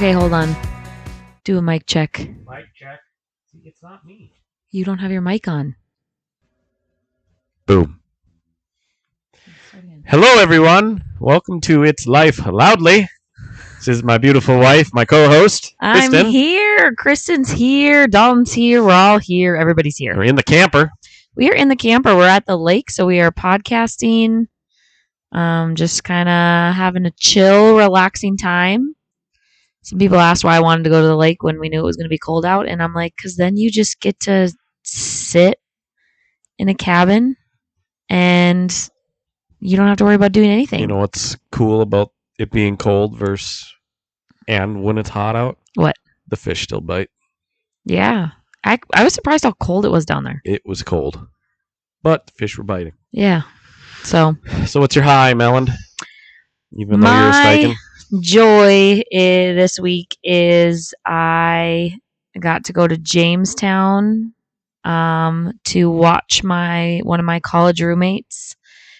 Okay, hold on. Do a mic check. Mic check. See, it's not me. You don't have your mic on. Boom. Hello, everyone. Welcome to It's Life Loudly. This is my beautiful wife, my co-host, Kristen. I'm here. Kristen's here. Dalton's here. We're all here. Everybody's here. We're in the camper. We are in the camper. We're at the lake, so we are podcasting. Just kind of having a chill, relaxing time. Some people asked why I wanted to go to the lake when we knew it was going to be cold out, and I'm like, because then you just get to sit in a cabin, and you don't have to worry about doing anything. You know what's cool about it being cold and when it's hot out? What? The fish still bite. Yeah. I was surprised how cold it was down there. It was cold, but the fish were biting. Yeah. So what's your high, Melon? Even though you're spiking? Joy this week is I got to go to Jamestown to watch one of my college roommates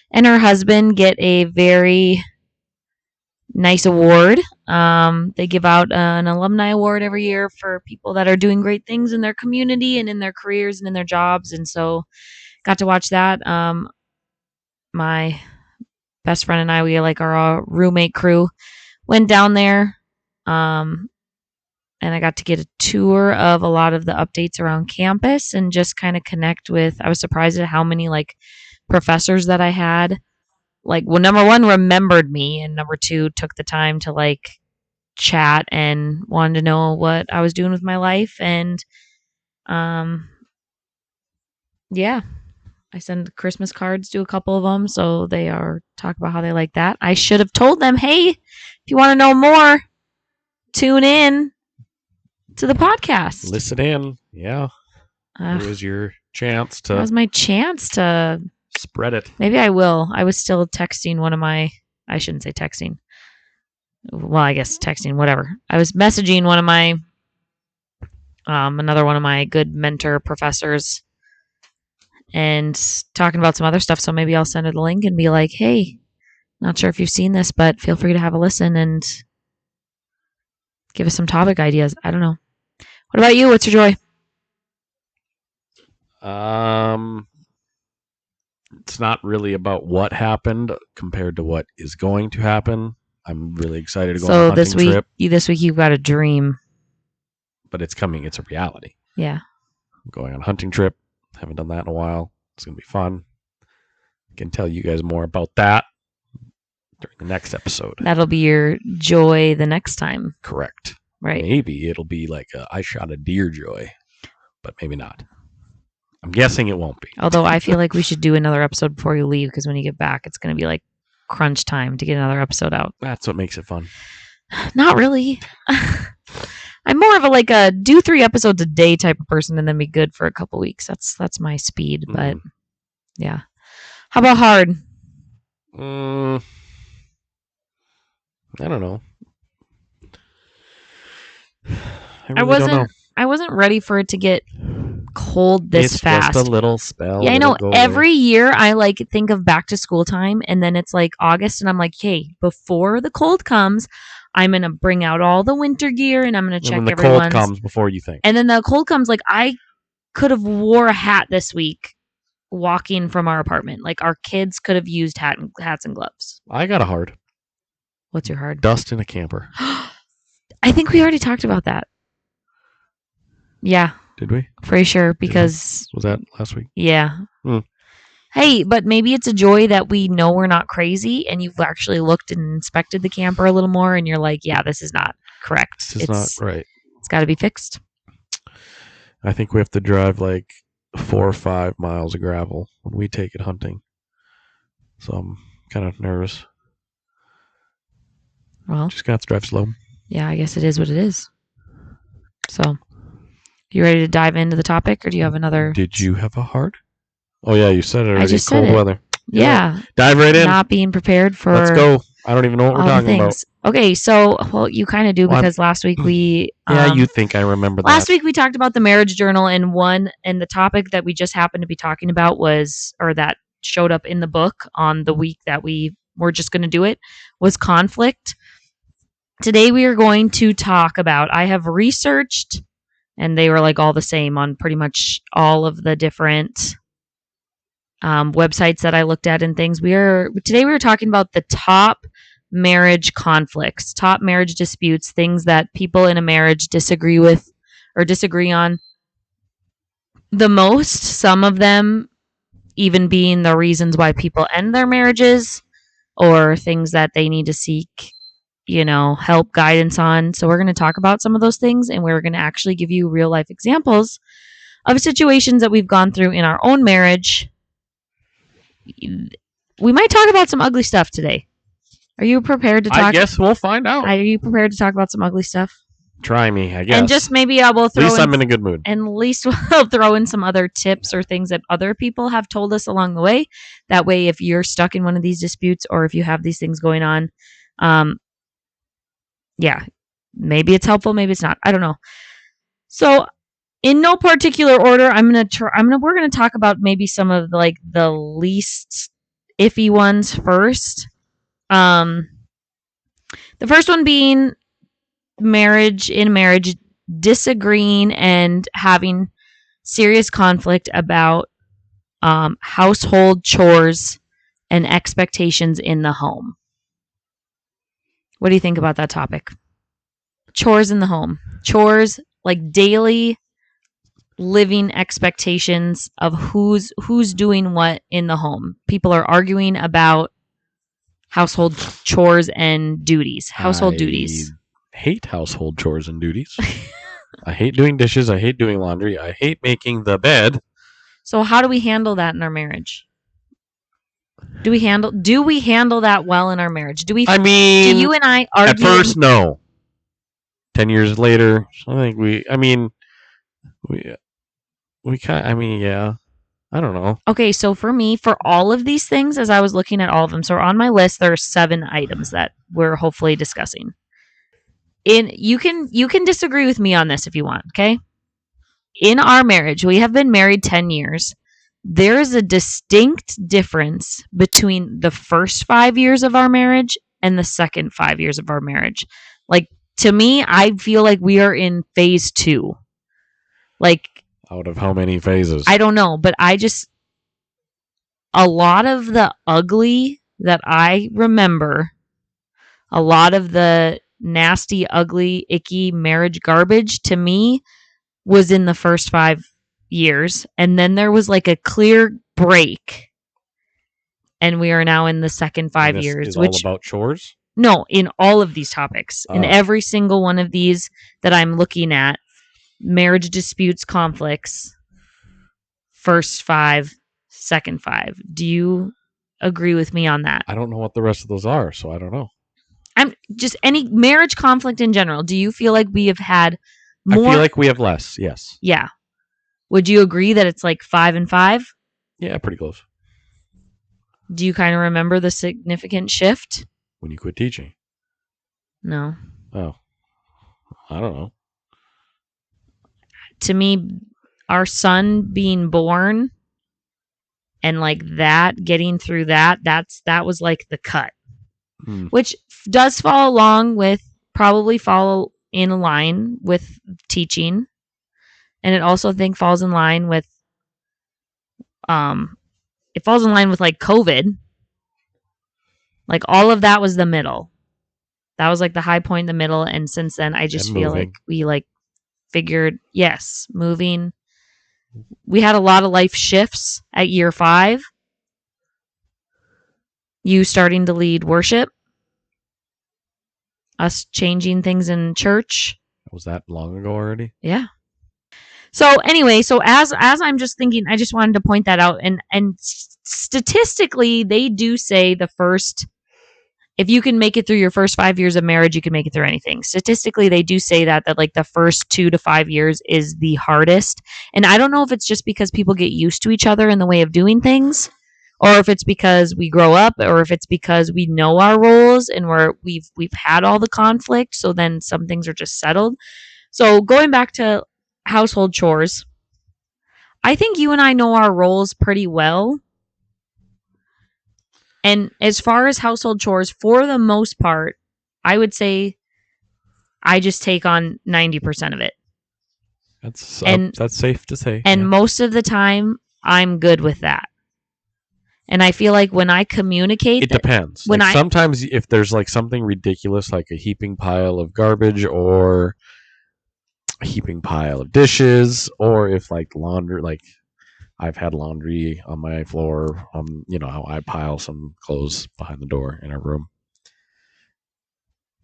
and her husband get a very nice award. They give out an alumni award every year for people that are doing great things in their community and in their careers and in their jobs, and so got to watch that. My best friend and I, we like our roommate crew, went down there, and I got to get a tour of a lot of the updates around campus and just kind of connect with. I was surprised at how many like professors that I had. Like, well, number one, remembered me, and number two, took the time to like chat and wanted to know what I was doing with my life. And yeah, I send Christmas cards to a couple of them, so they are talk about how they like that. I should have told them, hey, if you want to know more, tune in to the podcast. Listen in. Yeah. It was your chance to. That was my chance to spread it. Maybe I will. I was still texting one of my. I shouldn't say texting. Well, I guess texting, whatever. I was messaging one of my. Another one of my good mentor professors. And talking about some other stuff. So maybe I'll send her the link and be like, hey, not sure if you've seen this, but feel free to have a listen and give us some topic ideas. I don't know. What about you? What's your joy? It's not really about what happened compared to what is going to happen. I'm really excited to go on a hunting trip. This week you've got a dream. But it's coming. It's a reality. Yeah. I'm going on a hunting trip. Haven't done that in a while. It's going to be fun. I can tell you guys more about that during the next episode. That'll be your joy the next time. Correct. Right. Maybe it'll be like I shot a deer joy, but maybe not. I'm guessing it won't be. Although I feel like we should do another episode before you leave, because when you get back, it's going to be like crunch time to get another episode out. That's what makes it fun. Not really. I'm more of a do 3 episodes a day type of person and then be good for a couple weeks. That's my speed. But yeah. How about hard? I don't know. I wasn't ready for it to get cold this fast. It's just a little spell. Yeah, I know. Every year I think of back to school time, and then it's like August, and I'm like, hey, before the cold comes, I'm gonna bring out all the winter gear, and I'm gonna check everyone's. The cold comes before you think. And then the cold comes. Like, I could have wore a hat this week walking from our apartment. Like, our kids could have used hats and gloves. I got a hard. What's your hard? Dust in a camper. I think we already talked about that. Yeah. Did we? For sure, because... Was that last week? Yeah. Hey, but maybe it's a joy that we know we're not crazy, and you've actually looked and inspected the camper a little more, and you're like, yeah, this is not correct. This is not right. It's got to be fixed. I think we have to drive like 4 or 5 miles of gravel when we take it hunting. So I'm kind of nervous. Well, just got to drive slow. Yeah, I guess it is what it is. So, you ready to dive into the topic, or do you have another? Did you have a hard? Oh yeah, you said it already. I just cold said it. Weather. Yeah. Dive right in. Not being prepared for. Let's go. I don't even know what we're talking about. Okay, so you kind of do, because last week we. Yeah, you think I remember that. Last week we talked about the marriage journal, and the topic that we just happened to be talking about that showed up in the book on the week that we were just going to do it, was conflict. Today we are going to talk about, I have researched, and they were like all the same on pretty much all of the different websites that I looked at and things. Today we were talking about the top marriage conflicts, top marriage disputes, things that people in a marriage disagree with or disagree on the most. Some of them even being the reasons why people end their marriages or things that they need to seek, help, guidance on. So we're going to talk about some of those things, and we're going to actually give you real life examples of situations that we've gone through in our own marriage. We might talk about some ugly stuff today. Are you prepared to talk? I guess we'll find out. Are you prepared to talk about some ugly stuff? Try me, I guess. And just maybe I will throw. At least I'm in a good mood. And at least we'll throw in some other tips or things that other people have told us along the way. That way, if you're stuck in one of these disputes or if you have these things going on, yeah, maybe it's helpful, maybe it's not. I don't know. So, in no particular order, we're gonna talk about maybe some of like the least iffy ones first. The first one being marriage, disagreeing and having serious conflict about household chores and expectations in the home. What do you think about that topic? Chores in the home. Chores, like daily living expectations of who's doing what in the home. People are arguing about household chores and duties. Household duties. I hate household chores and duties. I hate doing dishes. I hate doing laundry. I hate making the bed. So how do we handle that in our marriage? Do we handle that well in our marriage? Do you and I argue? At first, no. 10 years later, I think we yeah. I don't know. Okay, so for me, for all of these things, as I was looking at all of them, so on my list, there are 7 items that we're hopefully discussing. You can disagree with me on this if you want, okay? In our marriage, we have been married 10 years. There is a distinct difference between the first 5 years of our marriage and the second 5 years of our marriage. Like, to me, I feel like we are in phase 2. Like, out of how many phases? I don't know, but a lot of the ugly that I remember, a lot of the nasty, ugly, icky marriage garbage to me was in the first 5 years. And then there was like a clear break. And we are now in the second 5 years. Is all about chores? No, in all of these topics. In every single one of these that I'm looking at, marriage disputes, conflicts, first 5, second 5. Do you agree with me on that? I don't know what the rest of those are, so I don't know. I'm just any marriage conflict in general. Do you feel like we have had more? I feel like we have less, yes. Yeah. Would you agree that it's like 5 and 5? Yeah, pretty close. Do you kind of remember the significant shift? When you quit teaching? No. Oh. I don't know. To me, our son being born and like that, getting through that was like the cut. Which does probably fall in line with teaching. And it also, I think, falls in line with like COVID. Like all of that was the middle. That was like the high point in the middle. And since then, I just feel like we like figured, yes, moving. We had a lot of life shifts at year 5. You starting to lead worship. Us changing things in church. Was that long ago already? Yeah. So anyway, as I'm just thinking, I just wanted to point that out. And statistically, they do say if you can make it through your first 5 years of marriage, you can make it through anything. Statistically, they do say that like the first 2 to 5 years is the hardest. And I don't know if it's just because people get used to each other in the way of doing things, or if it's because we grow up, or if it's because we know our roles and we've had all the conflict, so then some things are just settled. So going back to household chores, I think you and I know our roles pretty well. And as far as household chores, for the most part, I would say I just take on 90% of it. That's safe to say. And yeah. most of the time, I'm good with that. And I feel like when I communicate, It depends. When like sometimes if there's like something ridiculous, like a heaping pile of garbage or a heaping pile of dishes, or if like laundry, like I've had laundry on my floor. You know how I pile some clothes behind the door in our room.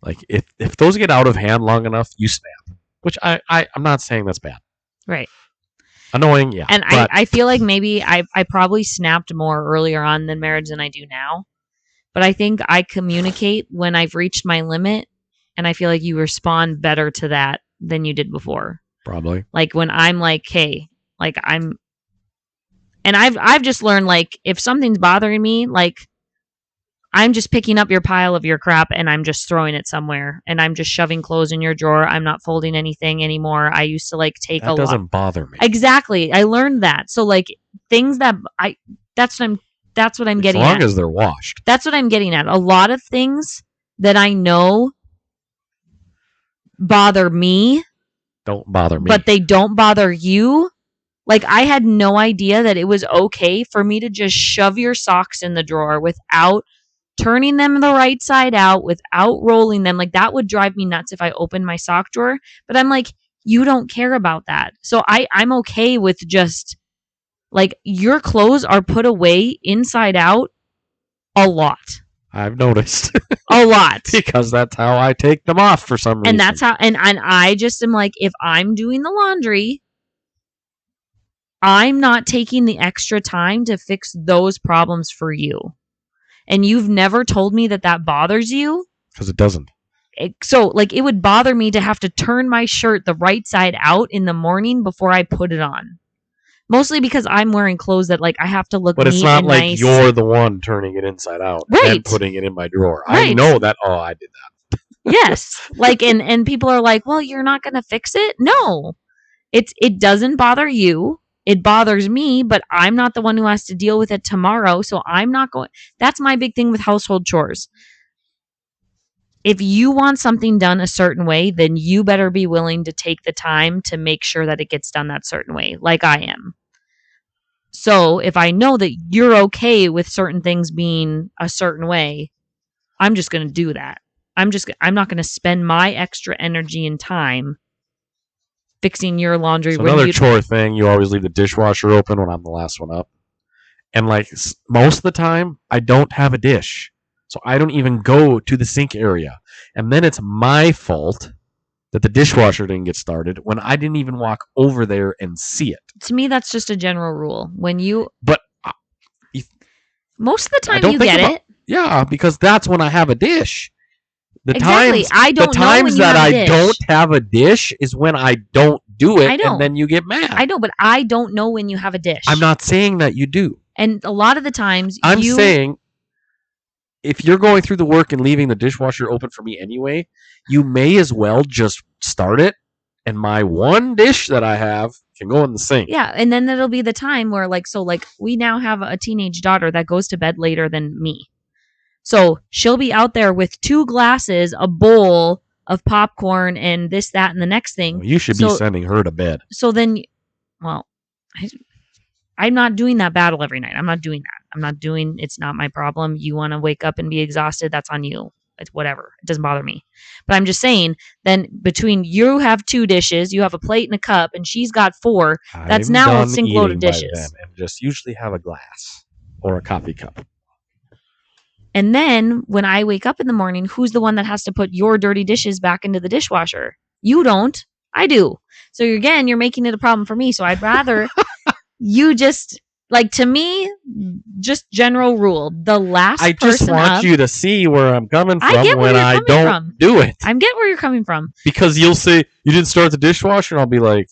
Like if those get out of hand long enough, you snap. Which I'm not saying that's bad. Right. Annoying, yeah. And I feel like maybe I probably snapped more earlier on than marriage than I do now. But I think I communicate when I've reached my limit, and I feel like you respond better to that than you did before. Probably. Like when I'm like, hey, like and I've just learned, like, if something's bothering me, like, I'm just picking up your pile of your crap and I'm just throwing it somewhere, and I'm just shoving clothes in your drawer. I'm not folding anything anymore. I used to like take that doesn't bother me. Exactly. I learned that. So like things that that's what I'm getting at. As long as they're washed. That's what I'm getting at. A lot of things that I know bother me don't bother me, but they don't bother you. Like, I had no idea that it was okay for me to just shove your socks in the drawer without turning them the right side out, without rolling them. Like, that would drive me nuts if I opened my sock drawer. But I'm like, you don't care about that. So I'm okay with just, like, your clothes are put away inside out a lot. I've noticed. A lot. Because that's how I take them off for some reason. And that's how, and I just am like, if I'm doing the laundry, I'm not taking the extra time to fix those problems for you. And you've never told me that that bothers you. Because it doesn't. So, like, it would bother me to have to turn my shirt the right side out in the morning before I put it on. Mostly because I'm wearing clothes that, like, I have to look neat and nice. But it's not like nice. You're the one turning it inside out and putting it in my drawer. Right. I know that, I did that. Yes. Like, and people are like, well, you're not going to fix it? No. It doesn't bother you. It bothers me, but I'm not the one who has to deal with it tomorrow, so I'm not going. That's my big thing with household chores. If you want something done a certain way, then you better be willing to take the time to make sure that it gets done that certain way, like I am. So if I know that you're okay with certain things being a certain way, I'm just going to do that. I'm not going to spend my extra energy and time fixing your laundry. So another chore thing, you always leave the dishwasher open when I'm the last one up. And like most of the time, I don't have a dish. So I don't even go to the sink area. And then it's my fault that the dishwasher didn't get started when I didn't even walk over there and see it. To me, that's just a general rule. But most of the time you get it. Yeah, because that's when I have a dish. Exactly. The times that I don't have a dish is when I don't do it, and then you get mad. I know, but I don't know when you have a dish. I'm not saying that you do. And a lot of the times I'm saying if you're going through the work and leaving the dishwasher open for me anyway, you may as well just start it, and my one dish that I have can go in the sink. Yeah, and then it'll be the time where, like, we now have a teenage daughter that goes to bed later than me. So she'll be out there with 2 glasses, a bowl of popcorn, and this, that, and the next thing. Well, you should be sending her to bed. So then, I'm not doing that battle every night. I'm not doing that. It's not my problem. You want to wake up and be exhausted, that's on you. It's whatever. It doesn't bother me. But I'm just saying, then between you have 2 dishes, you have a plate and a cup, and she's got 4, that's now a sink load of dishes. And just usually have a glass or a coffee cup. And then when I wake up in the morning, who's the one that has to put your dirty dishes back into the dishwasher? You don't. I do. So again, you're making it a problem for me. So I'd rather you just, like, to me, just general rule. The last person I just want you to see where I'm coming from when I don't do it. I get where you're coming from. Because you'll say, you didn't start the dishwasher, and I'll be like,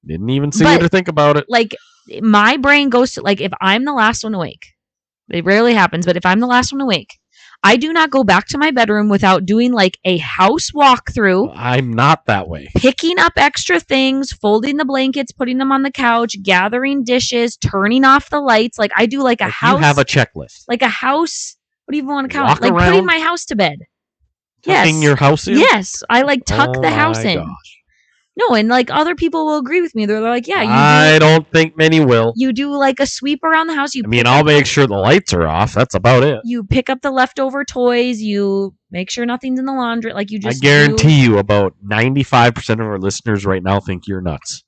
didn't even see it or think about it. Like, my brain goes to, like, if I'm the last one awake, it rarely happens, but if I'm the last one awake, I do not go back to my bedroom without doing, like, a house walkthrough. I'm not that way. Picking up extra things, folding the blankets, putting them on the couch, gathering dishes, turning off the lights. Like, I do like a house. You have a checklist. Like a house. What do you even want to count? Like putting my house to bed. Tucking Yes. your house in? Yes. I like tuck Oh the house my in. gosh. No, and like other people will agree with me. They're like, yeah, I don't think many will. you do like a sweep around the house. I mean, I'll make sure the lights are off. That's about it. You pick up the leftover toys. You make sure nothing's in the laundry. Like you I just guarantee you about 95% of our listeners right now think you're nuts.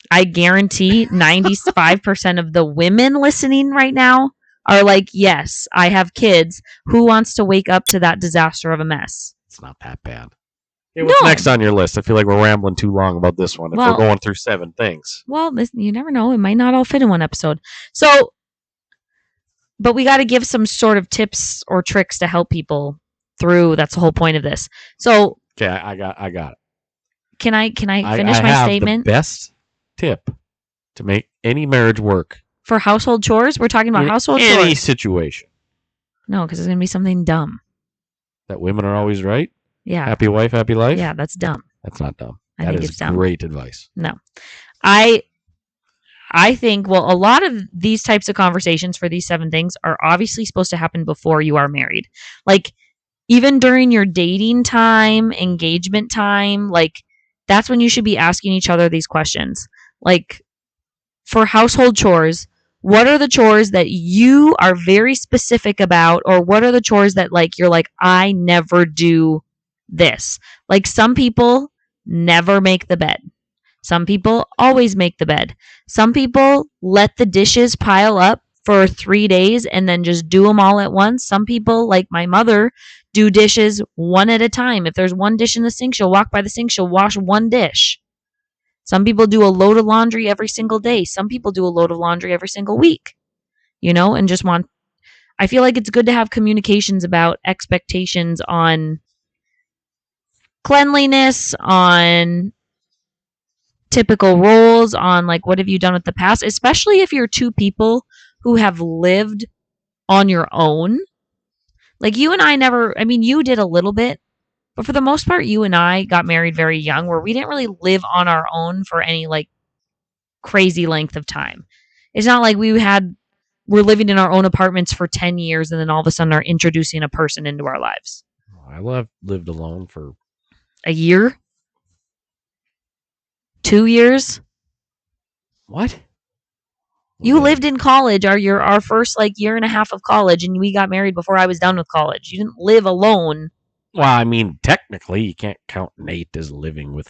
I guarantee 95% of the women listening right now are like, yes, I have kids. Who wants to wake up to that disaster of a mess? It's not that bad. Okay, what's next on your list? I feel like we're rambling too long about this one. If we're going through 7 things. Well, you never know. It might not all fit in one episode. So, but we got to give some sort of tips or tricks to help people through. That's the whole point of this. So, okay, I got it. Can I finish my statement? The best tip to make any marriage work for household chores. We're talking about household chores. Any situation. No, because it's gonna be something dumb. That women are always right. Yeah. Happy wife, happy life. Yeah, that's dumb. That's not dumb. I think it's dumb. Great advice. No, I think, well, a lot of these types of conversations for these 7 things are obviously supposed to happen before you are married. Like, even during your dating time, engagement time, like, that's when you should be asking each other these questions. Like, for household chores, what are the chores that you are very specific about? Or what are the chores that, like, you're like, I never do this? Like, some people never make the bed. Some people always make the bed. Some people let the dishes pile up for 3 days and then just do them all at once. Some people, like my mother, do dishes one at a time. If there's one dish in the sink, she'll walk by the sink, she'll wash one dish. Some people do a load of laundry every single day. Some people do a load of laundry every single week, and just want. I feel like it's good to have communications about expectations on cleanliness, on typical roles, on like what have you done with the past, especially if you're 2 people who have lived on your own. Like you and I never, I mean, you did a little bit, but for the most part, you and I got married very young where we didn't really live on our own for any like crazy length of time. It's not like we're living in our own apartments for 10 years and then all of a sudden are introducing a person into our lives. I lived alone for a year, 2 years. What? You lived in college, our first like year and a half of college, and we got married before I was done with college. You didn't live alone. Well, I mean, technically, you can't count Nate as living with.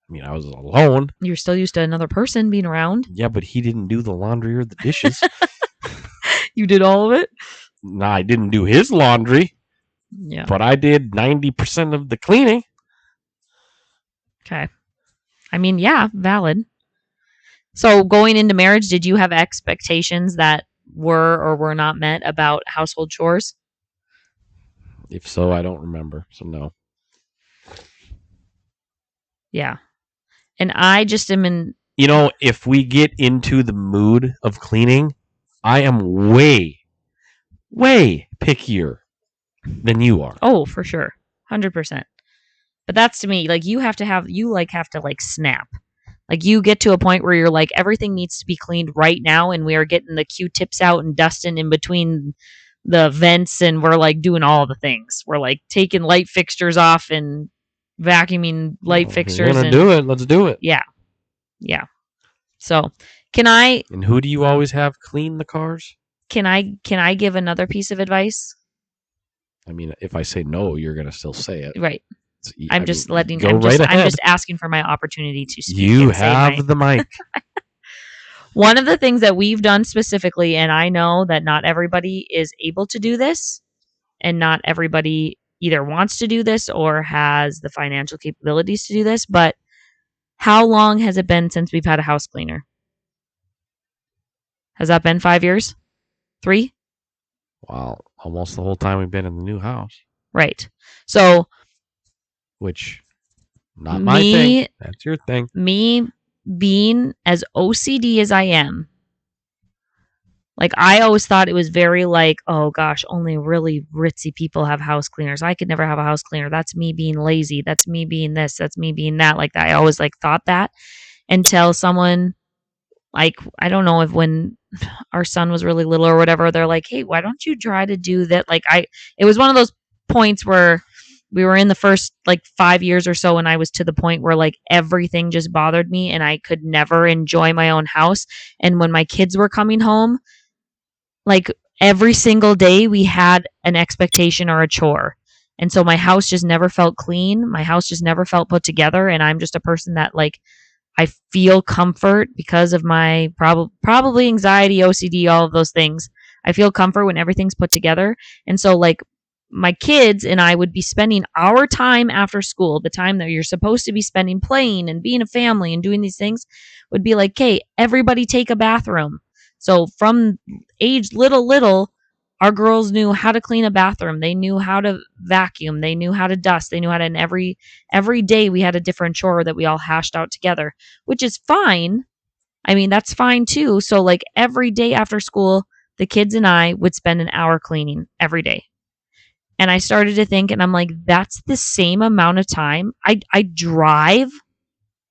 I mean, I was alone. You're still used to another person being around. Yeah, but he didn't do the laundry or the dishes. You did all of it? No, I didn't do his laundry. Yeah. But I did 90% of the cleaning. Okay. I mean, yeah, valid. So going into marriage, did you have expectations that were or were not met about household chores? If so, I don't remember. So no. Yeah. And I just am in. If we get into the mood of cleaning, I am way, way pickier than you are. Oh, for sure. 100%. But that's to me, like you have to snap. Like you get to a point where you're like, everything needs to be cleaned right now. And we are getting the Q-tips out and dusting in between the vents. And we're like doing all the things. We're like taking light fixtures off and vacuuming light fixtures. If you're gonna do it, let's do it. Yeah. Yeah. So can I. And who do you always have clean the cars? Can I give another piece of advice? I mean, if I say no, you're going to still say it. Right. I'm just asking for my opportunity to speak. You have the mic. One of the things that we've done specifically, and I know that not everybody is able to do this, and not everybody either wants to do this or has the financial capabilities to do this, but how long has it been since we've had a house cleaner? Has that been 5 years? 3? Well, almost the whole time we've been in the new house. Right. So, which, not my thing. That's your thing. Me being as OCD as I am, like I always thought it was very like, oh gosh, only really ritzy people have house cleaners. I could never have a house cleaner. That's me being lazy. That's me being this. That's me being that. Like that. I always like thought that until someone, like, I don't know if when our son was really little or whatever, they're like, hey, why don't you try to do that? Like it was one of those points where we were in the first like 5 years or so, and I was to the point where like everything just bothered me and I could never enjoy my own house. And when my kids were coming home, like every single day we had an expectation or a chore. And so my house just never felt clean. My house just never felt put together. And I'm just a person that like I feel comfort because of my probably anxiety, OCD, all of those things. I feel comfort when everything's put together. And so like my kids and I would be spending our time after school, the time that you're supposed to be spending playing and being a family and doing these things, would be like, "Okay, everybody take a bathroom." So from age little, our girls knew how to clean a bathroom. They knew how to vacuum. They knew how to dust. They knew how to, and every day we had a different chore that we all hashed out together, which is fine. I mean, that's fine too. So like every day after school, the kids and I would spend an hour cleaning every day. And I started to think, and I'm like, that's the same amount of time. I drive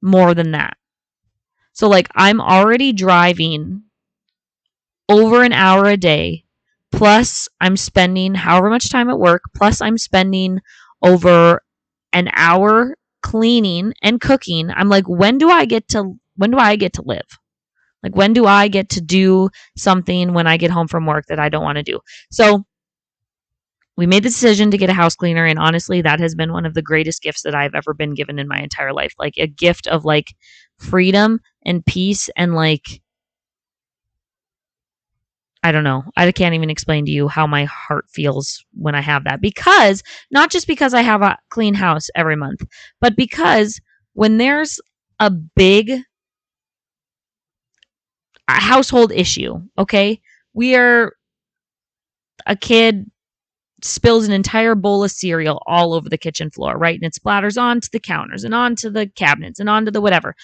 more than that. So like I'm already driving over an hour a day, plus I'm spending however much time at work, plus I'm spending over an hour cleaning and cooking. I'm like, when do I get to live? Like when do I get to do something when I get home from work that I don't want to do? So we made the decision to get a house cleaner, and honestly that has been one of the greatest gifts that I've ever been given in my entire life. Like a gift of like freedom and peace and like I don't know. I can't even explain to you how my heart feels when I have that. Because not just because I have a clean house every month, but because when there's a big household issue, okay? We are a kid spills an entire bowl of cereal all over the kitchen floor, right? And it splatters onto the counters and onto the cabinets and onto the whatever.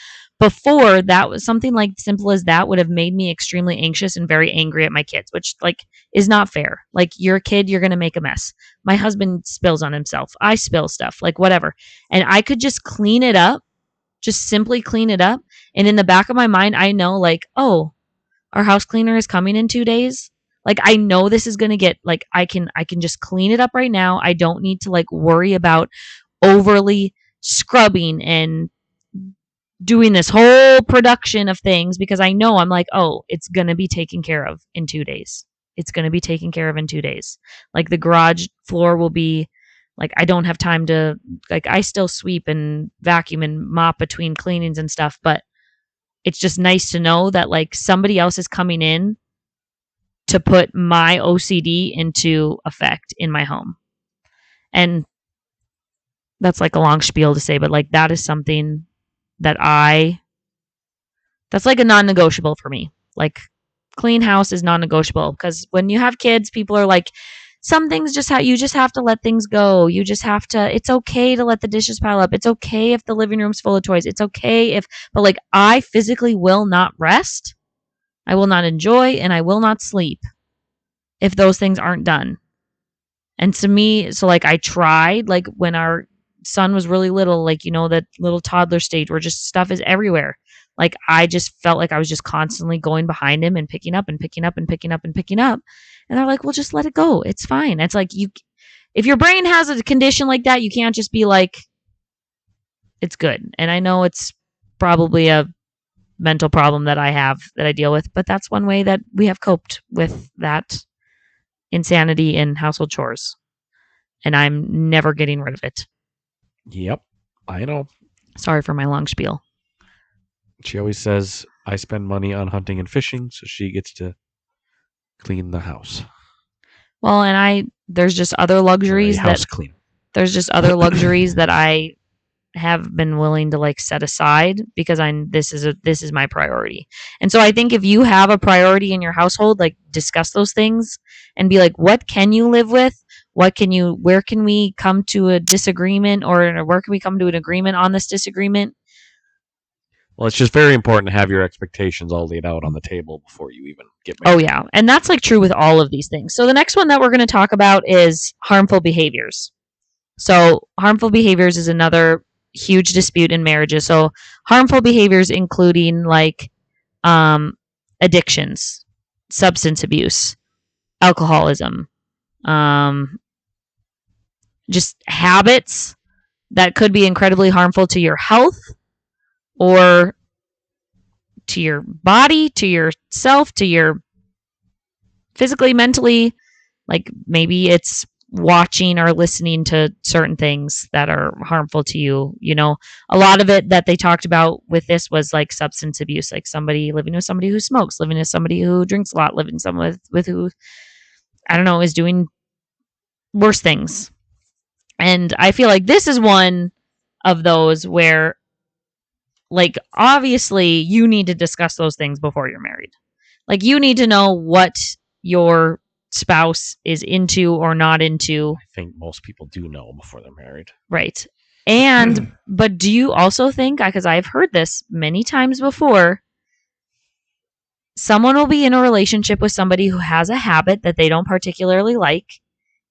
Before that was something like simple as that would have made me extremely anxious and very angry at my kids, which like is not fair. Like you're a kid, you're going to make a mess. My husband spills on himself. I spill stuff, like whatever. And I could just clean it up, just simply clean it up. And in the back of my mind, I know like, oh, our house cleaner is coming in 2 days. Like I know this is going to get like I can just clean it up right now. I don't need to like worry about overly scrubbing and doing this whole production of things because I know I'm like, oh, it's going to be taken care of in 2 days. It's going to be taken care of in 2 days. Like the garage floor will be like, I don't have time to, like, I still sweep and vacuum and mop between cleanings and stuff, but it's just nice to know that like somebody else is coming in to put my OCD into effect in my home. And that's like a long spiel to say, but like that is something that that's like a non negotiable for me. Like clean house is non negotiable because when you have kids, people are like, some things you just have to let things go. You just have to, it's okay to let the dishes pile up. It's okay if the living room's full of toys. It's okay if, but like I physically will not rest. I will not enjoy and I will not sleep if those things aren't done. And to me, so like I tried, like when our son was really little, like, you know, that little toddler stage where just stuff is everywhere. Like I just felt like I was just constantly going behind him and picking up and picking up and picking up and picking up. And they're like, well, just let it go. It's fine. It's like if your brain has a condition like that, you can't just be like, it's good. And I know it's probably a mental problem that I have that I deal with, but that's one way that we have coped with that insanity in household chores. And I'm never getting rid of it. Yep, I know. Sorry for my long spiel. She always says I spend money on hunting and fishing, so she gets to clean the house. Well, and there's just other luxuries house clean. There's just other luxuries that I have been willing to like set aside because this is my priority. And so I think if you have a priority in your household, like discuss those things and be like, what can you live with? Where can we come to a disagreement or where can we come to an agreement on this disagreement? Well, it's just very important to have your expectations all laid out on the table before you even get married. Oh, yeah. And that's like true with all of these things. So the next one that we're going to talk about is harmful behaviors. So harmful behaviors is another huge dispute in marriages. So harmful behaviors including like addictions, substance abuse, alcoholism, just habits that could be incredibly harmful to your health or to your body, to yourself, to your physically, mentally. Like maybe it's watching or listening to certain things that are harmful to you. You know, a lot of it that they talked about with this was like substance abuse, like somebody living with somebody who smokes, living with somebody who drinks a lot, living with someone with who, I don't know, is doing worse things. And I feel like this is one of those where, like, obviously you need to discuss those things before you're married. Like, you need to know what your spouse is into or not into. I think most people do know before they're married. Right. And, but do you also think, because I've heard this many times before, someone will be in a relationship with somebody who has a habit that they don't particularly like,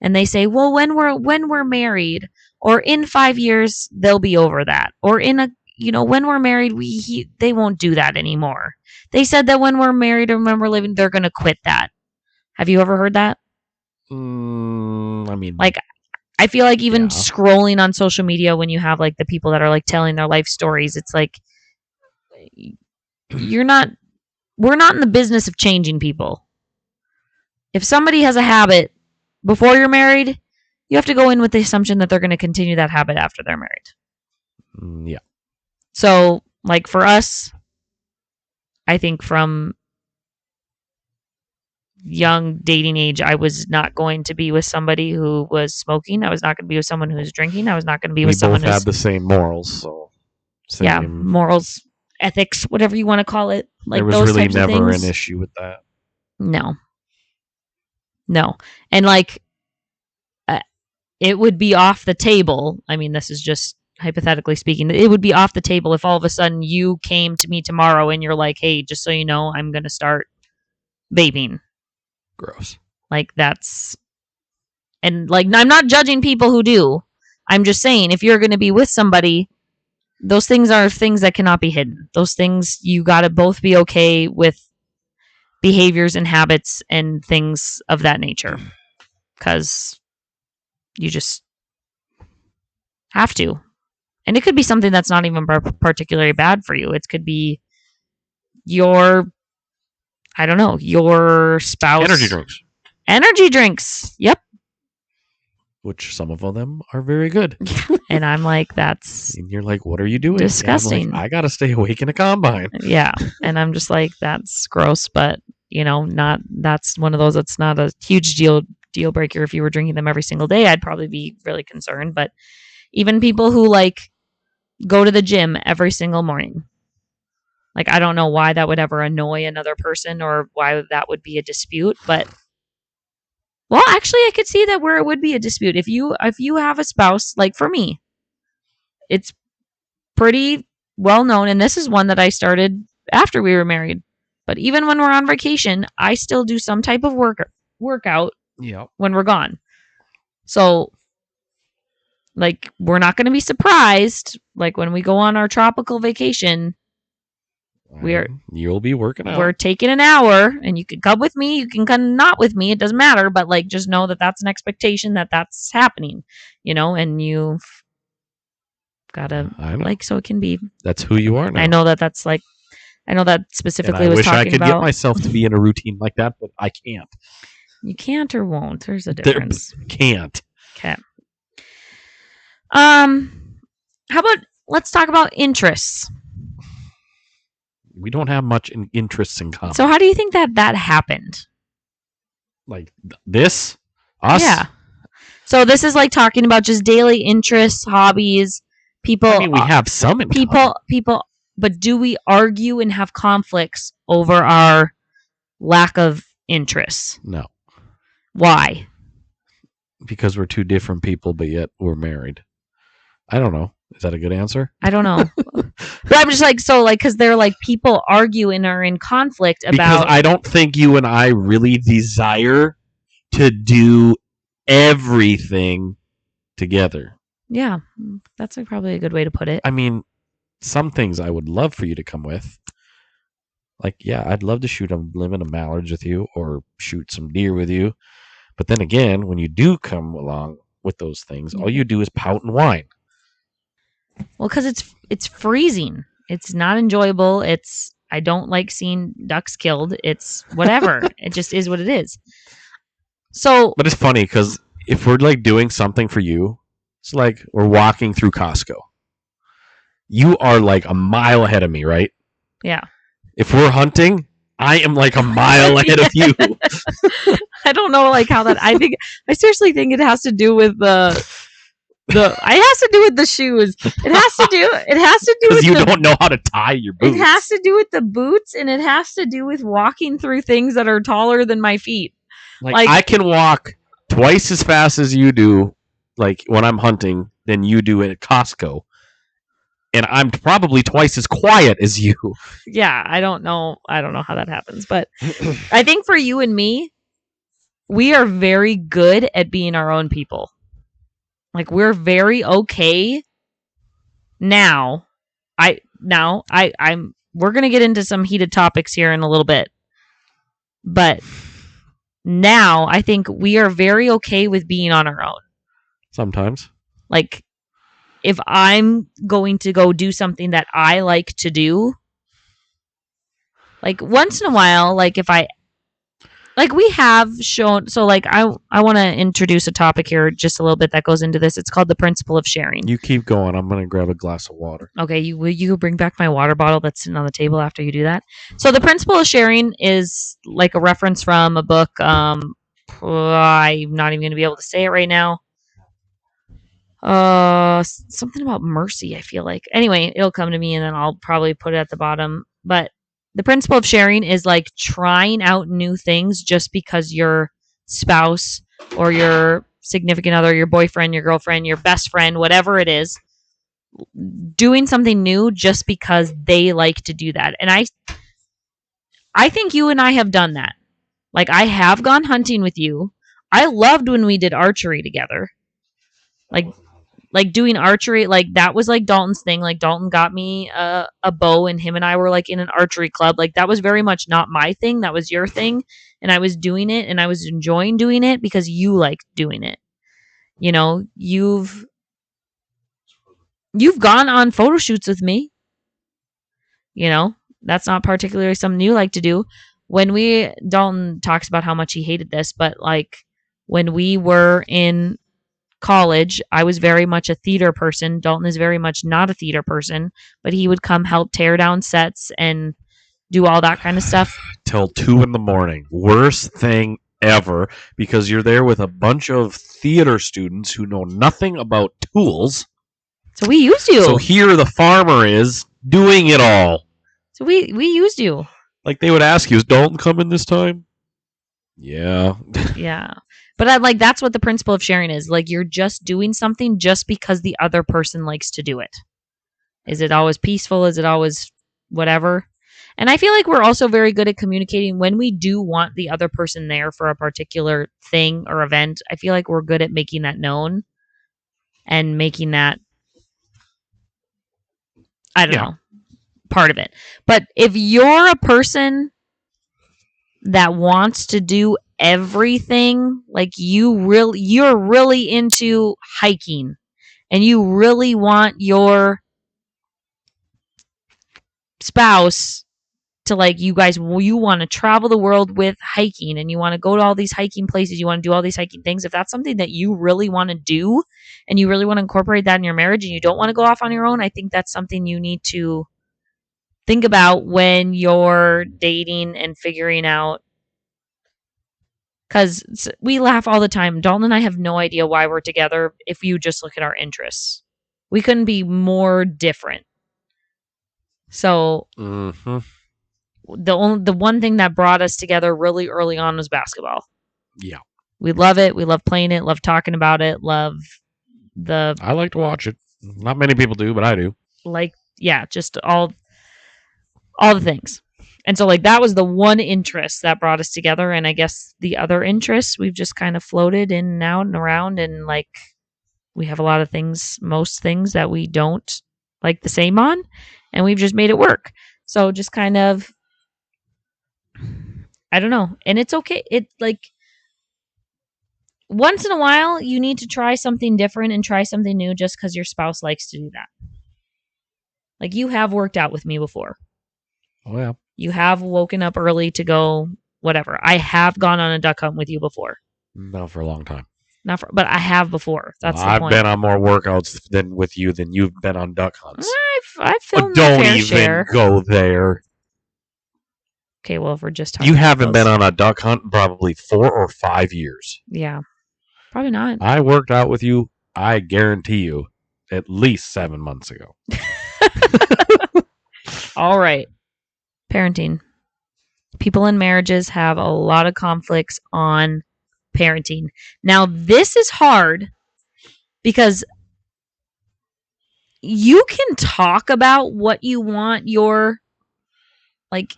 and they say, well, when we're married, or in 5 years they'll be over that, or in a, you know, when we're married they won't do that anymore. They said that when we're married or when we're living, they're going to quit that. Have you ever heard that? I mean, Like, I feel like even Yeah. scrolling on social media, when you have like the people that are like telling their life stories, it's like, we're not in the business of changing people. If somebody has a habit before you're married, you have to go in with the assumption that they're going to continue that habit after they're married. Yeah. So, like for us, I think from young dating age, I was not going to be with somebody who was smoking. I was not going to be with someone who's drinking. I was not going to be We with someone both who's, had the same morals, so yeah, same. morals, ethics, whatever you want to call it. Like There was those really types of never things. an issue with that. No. And like, it would be off the table. I mean, this is just hypothetically speaking. It would be off the table if all of a sudden you came to me tomorrow and you're like, hey, just so you know, I'm going to start vaping. Gross. Like, that's, and like, I'm not judging people who do. I'm just saying, if you're going to be with somebody, those things are things that cannot be hidden. Those things, you got to both be okay with behaviors and habits and things of that nature. Because you just have to. And it could be something that's not even particularly bad for you. It could be your, I don't know, your spouse. Energy drinks. Energy drinks. Yep. Which some of them are very good. And I'm like, that's And you're like, what are you doing? disgusting. Like, I got to stay awake in a combine. Yeah. And I'm just like, that's gross. But, you know, not, that's one of those that's not a huge deal breaker. If you were drinking them every single day, I'd probably be really concerned. But even people who like go to the gym every single morning, like, I don't know why that would ever annoy another person or why that would be a dispute, but, well, actually, I could see that where it would be a dispute. If you have a spouse, like for me, it's pretty well known, and this is one that I started after we were married. But even when we're on vacation, I still do some type of workout when we're gone. So, like, we're not going to be surprised, like when we go on our tropical vacation, You'll be working out. we're taking an hour, and you can come with me, you can come not with me, it doesn't matter, but like, just know that that's an expectation that that's happening, you know, and you've gotta, like, so it can be, That's who you are now. I know that specifically and I was wish talking I could about, get myself to be in a routine like that, but I can't. you can't or won't, there's a difference. Can't. Okay. How about, let's talk about interests. We don't have much interests in common. So how do you think that happened? Like this? Us? Yeah. So this is like talking about just daily interests, hobbies, people. I mean, we have some in common. People, but do we argue and have conflicts over our lack of interests? No. Why? Because we're two different people, but yet we're married. I don't know. Is that a good answer? I don't know. But I'm just like, so like, because they're like, people argue and are in conflict about. Because I don't think you and I really desire to do everything together. Yeah, that's probably a good way to put it. I mean, some things I would love for you to come with. Like, yeah, I'd love to shoot a limit of mallards with you or shoot some deer with you. But then again, when you do come along, with those things. All you do is pout and whine. Well, because it's freezing. It's not enjoyable. It's I don't like seeing ducks killed. It's whatever. It just is what it is. So But it's funny because if we're like doing something for you, it's like we're walking through Costco. You are like a mile ahead of me, right? yeah, If we're hunting, I am like a mile ahead of you. I don't know like how that. I seriously think it has to do with the. It has to do with the shoes. It has to do. It has to do Because with you the. don't know how to tie your boots. It has to do with the boots, and it has to do with walking through things that are taller than my feet. Like I can walk twice as fast as you do, like when I'm hunting, than you do at Costco. And I'm probably twice as quiet as you. Yeah, I don't know how that happens, but I think for you and me, we are very good at being our own people. Like we're very okay now. I'm we're going to get into some heated topics here in a little bit. But now I think we are very okay with being on our own. Sometimes. Like if I'm going to go do something that I like to do, like once in a while, like if I like we have shown so like I want to introduce a topic here just a little bit that goes into this. It's called the principle of sharing. You keep going. I'm going to grab a glass of water. Okay, you bring back my water bottle that's sitting on the table after you do that. So the principle of sharing is like a reference from a book. I'm not even going to be able to say it right now. Something about mercy. I feel like anyway, it'll come to me and then I'll probably put it at the bottom. But the principle of sharing is like trying out new things just because your spouse or your significant other, your boyfriend, your girlfriend, your best friend, whatever it is, doing something new just because they like to do that. And I think you and I have done that. Like I have gone hunting with you. I loved when we did archery together. Like doing archery, like that was like Dalton's thing. Like Dalton got me a bow and him and I were like in an archery club. Like that was very much not my thing. That was your thing. And I was doing it and I was enjoying doing it because you liked doing it. You know, you've gone on photo shoots with me. You know, that's not particularly something you like to do. Dalton talks about how much he hated this, but like when we were in college, I was very much a theater person. Dalton is very much not a theater person, but he would come help tear down sets and do all that kind of stuff. Till 2 a.m. Worst thing ever because you're there with a bunch of theater students who know nothing about tools. So we used you. So here the farmer is doing it all. So we used you. Like they would ask you, is Dalton coming this time? Yeah. Yeah. But I'm like, that's what the principle of sharing is. Like, you're just doing something just because the other person likes to do it. Is it always peaceful? Is it always whatever? And I feel like we're also very good at communicating when we do want the other person there for a particular thing or event. I feel like we're good at making that known and making that, I don't know, part of it. But if you're a person that wants to do everything, like you're really into hiking and you really want your spouse to like you want to travel the world with hiking and you want to go to all these hiking places, you want to do all these hiking things, if that's something that you really want to do and you really want to incorporate that in your marriage and you don't want to go off on your own, I think that's something you need to think about when you're dating and figuring out. Because we laugh all the time. Dalton and I have no idea why we're together if you just look at our interests. We couldn't be more different. So the one thing that brought us together really early on was basketball. Yeah. We love it. We love playing it, love talking about it, love I like to watch it. Not many people do, but I do. Like, yeah, just all the things. And so like that was the one interest that brought us together, and I guess the other interests we've just kind of floated in and out and around, and like we have a lot of things, most things that we don't like the same on, and we've just made it work. So just kind of, I don't know, and it's okay. It like once in a while, you need to try something different and try something new just because your spouse likes to do that. Like you have worked out with me before. Oh yeah. You have woken up early to go whatever. I have gone on a duck hunt with you before. No, for a long time. Not for, but I have before. That's the I've point. been on more workouts than with you than you've been on duck hunts. I've filmed my Don't fair even share. go there. Okay, well, if we're just talking You about haven't those. been on a duck hunt in probably 4 or 5 years. Yeah, probably not. I worked out with you, I guarantee you, at least 7 months ago. All right. Parenting. People in marriages have a lot of conflicts on parenting. Now, this is hard because you can talk about what you want your like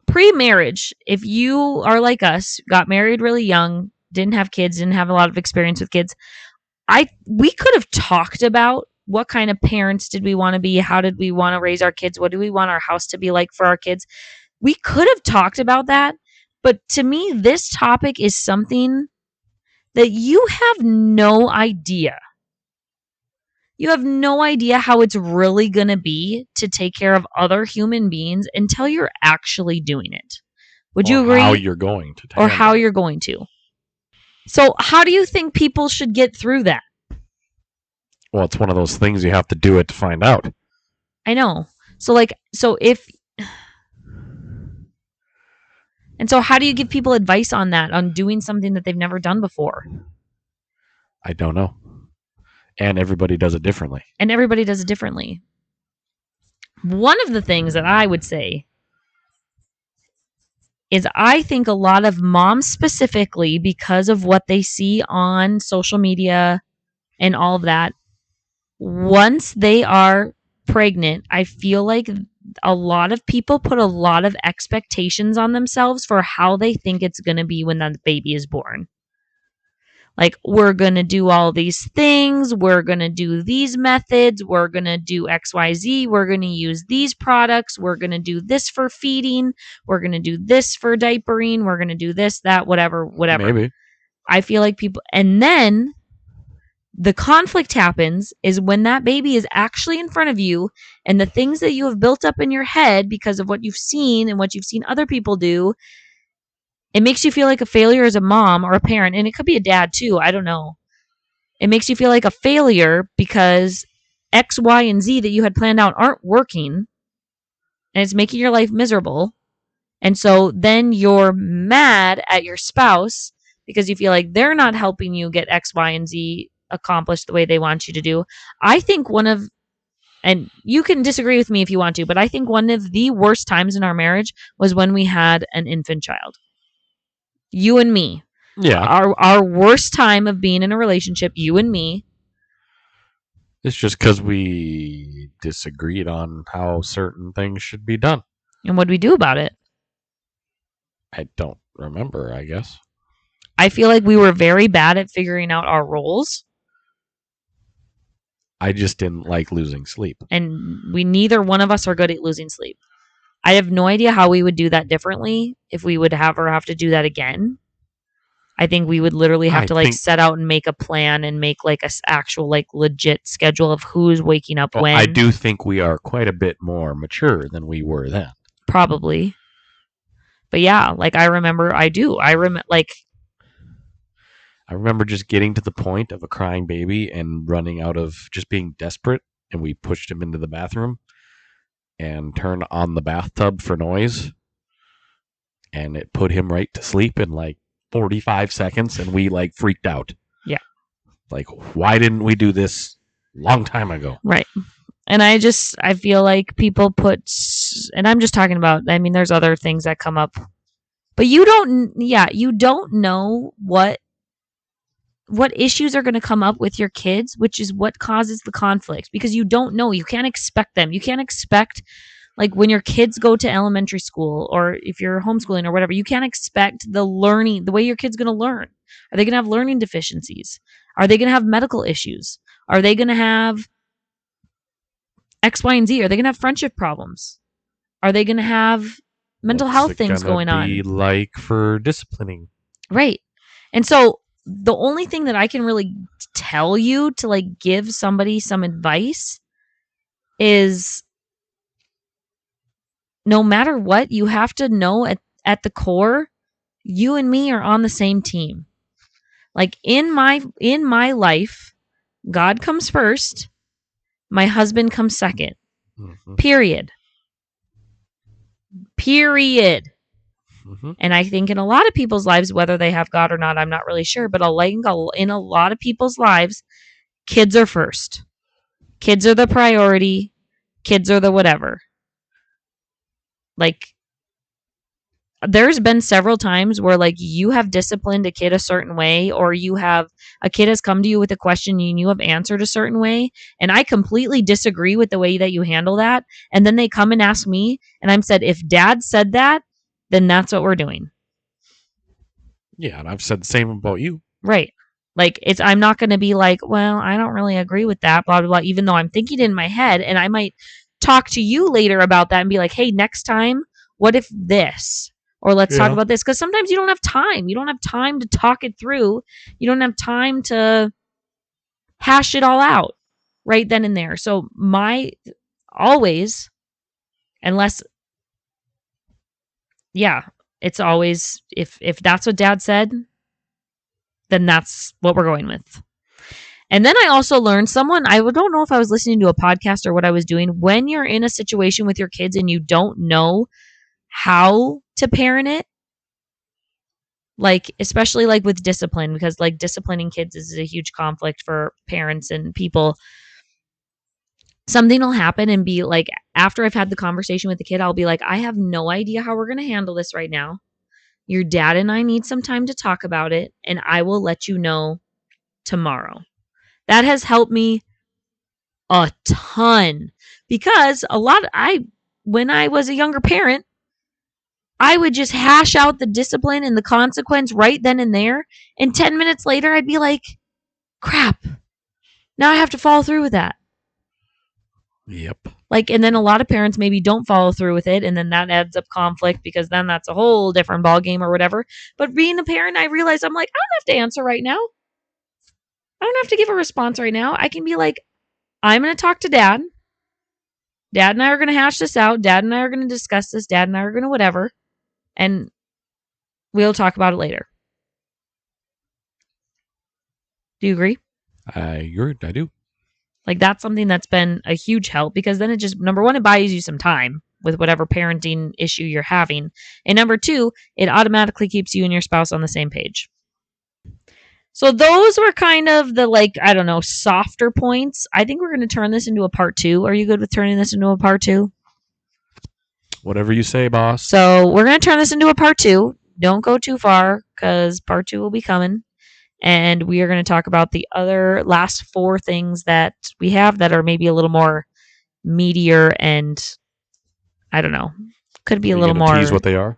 pre-marriage. If you are like us, got married really young, didn't have kids, didn't have a lot of experience with kids, we could have talked about what kind of parents did we want to be? How did we want to raise our kids? What do we want our house to be like for our kids? We could have talked about that, but to me this topic is something that you have no idea. You have no idea how it's really going to be to take care of other human beings until you're actually doing it. Would you agree? How you're going to Or how handle it. you're going to. So, how do you think people should get through that? Well, it's one of those things you have to do it to find out. I know. So if and so how do you give people advice on that, on doing something that they've never done before? I don't know. And everybody does it differently. And everybody does it differently. One of the things that I would say is I think a lot of moms specifically, because of what they see on social media and all of that, once they are pregnant, I feel like a lot of people put a lot of expectations on themselves for how they think it's going to be when that baby is born. Like, we're going to do all these things. We're going to do these methods. We're going to do XYZ. We're going to use these products. We're going to do this for feeding. We're going to do this for diapering. We're going to do this, that, whatever. Maybe. I feel like people, and then the conflict happens is when that baby is actually in front of you and the things that you have built up in your head because of what you've seen and what you've seen other people do, it makes you feel like a failure as a mom or a parent. And it could be a dad too. I don't know. It makes you feel like a failure because X, Y, and Z that you had planned out aren't working and it's making your life miserable. And so then you're mad at your spouse because you feel like they're not helping you get X, Y, and Z accomplished the way they want you to do. I think and you can disagree with me if you want to, but I think one of the worst times in our marriage was when we had an infant child. You and me. Yeah. Our worst time of being in a relationship, you and me. It's just because we disagreed on how certain things should be done. And what do we do about it? I don't remember, I guess. I feel like we were very bad at figuring out our roles. I just didn't like losing sleep. And neither one of us are good at losing sleep. I have no idea how we would do that differently if we would have to do that again. I think we would literally have to set out and make a plan and make like a actual like legit schedule of who's waking up when. I do think we are quite a bit more mature than we were then. Probably. But yeah, like I remember just getting to the point of a crying baby and running out of just being desperate, and we pushed him into the bathroom and turned on the bathtub for noise, and it put him right to sleep in like 45 seconds, and we like freaked out. Yeah. Like, why didn't we do this long time ago? Right. And I feel like people and I'm just talking about, I mean, there's other things that come up, but you don't know what issues are going to come up with your kids, which is what causes the conflict, because you don't know. You can't expect them. You can't expect, like when your kids go to elementary school or if you're homeschooling or whatever, you can't expect the way your kid's going to learn. Are they going to have learning deficiencies? Are they going to have medical issues? Are they going to have X, Y, and Z? Are they going to have friendship problems? Are they going to have mental health things going on? Be like for disciplining. Right. And so the only thing that I can really tell you to like give somebody some advice is no matter what, you have to know at the core, you and me are on the same team. Like in my life, God comes first, my husband comes second. Mm-hmm. Period. Period. Mm-hmm. And I think in a lot of people's lives, whether they have God or not, I'm not really sure, but in a lot of people's lives, kids are first. Kids are the priority. Kids are the whatever. Like, there's been several times where like you have disciplined a kid a certain way, or a kid has come to you with a question and you have answered a certain way, and I completely disagree with the way that you handle that, and then they come and ask me, and I'm said, if dad said that, then that's what we're doing. Yeah, and I've said the same about you. Right. Like, I'm not going to be like, well, I don't really agree with that, blah blah blah, even though I'm thinking in my head, and I might talk to you later about that and be like, hey, next time, what if this, or let's talk Yeah. about this, because sometimes you don't have time. You don't have time to talk it through. You don't have time to hash it all out right then and there. So my always, unless, yeah, it's always, if that's what dad said, then that's what we're going with. And then I also learned I don't know if I was listening to a podcast or what I was doing. When you're in a situation with your kids and you don't know how to parent it, like especially like with discipline, because like disciplining kids is a huge conflict for parents and people. Something will happen and be like, after I've had the conversation with the kid, I'll be like, I have no idea how we're going to handle this right now. Your dad and I need some time to talk about it, and I will let you know tomorrow. That has helped me a ton, because when I was a younger parent, I would just hash out the discipline and the consequence right then and there, and 10 minutes later I'd be like, crap, now I have to follow through with that. Yep. Like, and then a lot of parents maybe don't follow through with it, and then that adds up conflict, because then that's a whole different ball game or whatever. But being a parent, I realize I'm like, I don't have to answer right now. I don't have to give a response right now. I can be like, I'm going to talk to dad. Dad and I are going to hash this out. Dad and I are going to discuss this. Dad and I are going to whatever. And we'll talk about it later. Do you agree? I do. Like, that's something that's been a huge help, because then it just, number one, it buys you some time with whatever parenting issue you're having. And number two, it automatically keeps you and your spouse on the same page. So those were kind of the, like, I don't know, softer points. I think we're going to turn this into a part 2. Are you good with turning this into a part 2? Whatever you say, boss. So we're going to turn this into a part 2. Don't go too far, because part 2 will be coming. And we are going to talk about the other last 4 things that we have that are maybe a little more meatier, and I don't know, could be a little more. Tease what they are?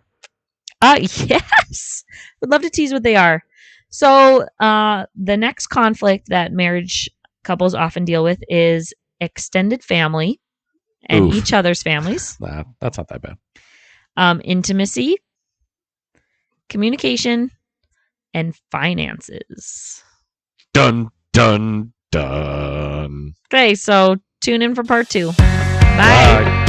Yes. Would love to tease what they are. So the next conflict that marriage couples often deal with is extended family and Oof. each other's families. That's not that bad. Intimacy, communication, and finances. Dun, dun, dun. Okay, so tune in for part 2. Bye. Bye.